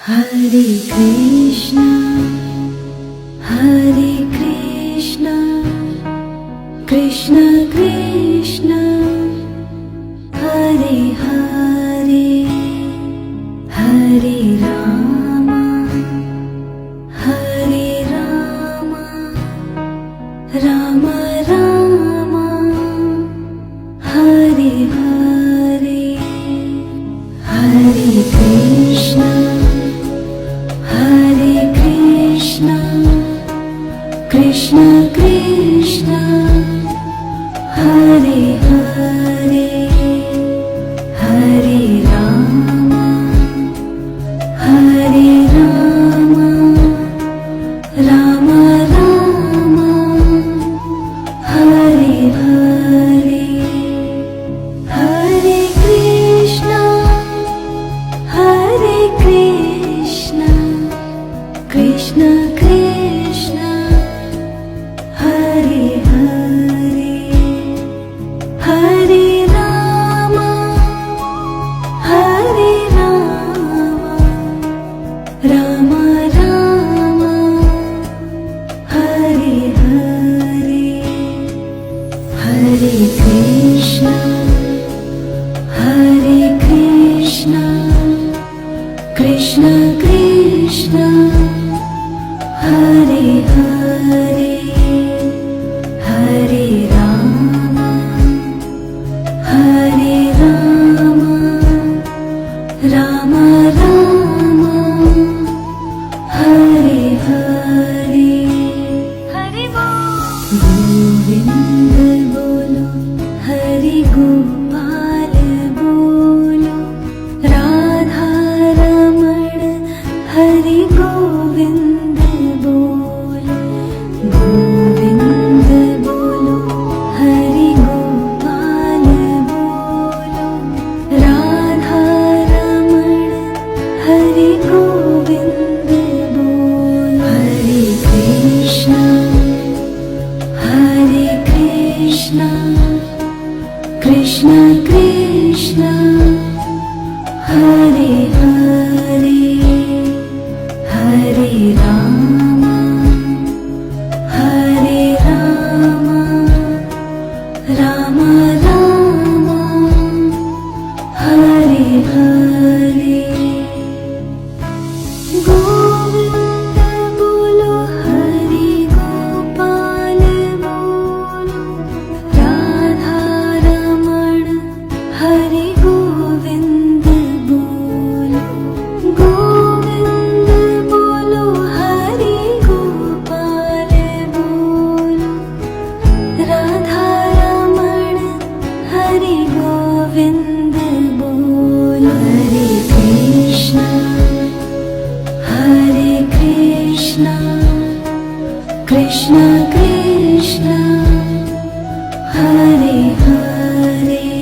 Hare Krishna, Hare Krishna, Krishna Krishna, Hare Hare, Hare Rama, Hare Rama, Rama Rama, Hare Hare, Hare Krishna, Hare Krishna, Krishna Krishna, Hare Hare, Hare Rama, Hare Rama, Rama Rama, Hare Hare, Hare Krishna, Hare Krishna, Krishna Krishna, Hare Hare, Hare Rama, Hare Rama, Rama Rama, Hare Hare, Hare Krishna, Hare Krishna, Krishna Krishna, Hare Hare, Hare Rama, Hare Rama, Rama Rama, Hare Hare, Hare Govind bolo, Hare Gopal bolo, Radha Raman, Hare Govind bolo, Govind bolo, Hare Gopal bolo, Radha Raman, Hare Govind bolo, Hare Krishna, Hare Krishna, Krishna Krishna, Hare Hare, Hare Rama, Hare Rama, Rama Rama, Hare Hare, Govind bolo, Hare Gopal bolo, Radha Raman, Hare Govind bolo, Govind bolo, Hare Gopal bolo, Radha Raman, Hare Govind bolo, Hare Krishna, Hare Krishna, Krishna Krishna, Hare Hare,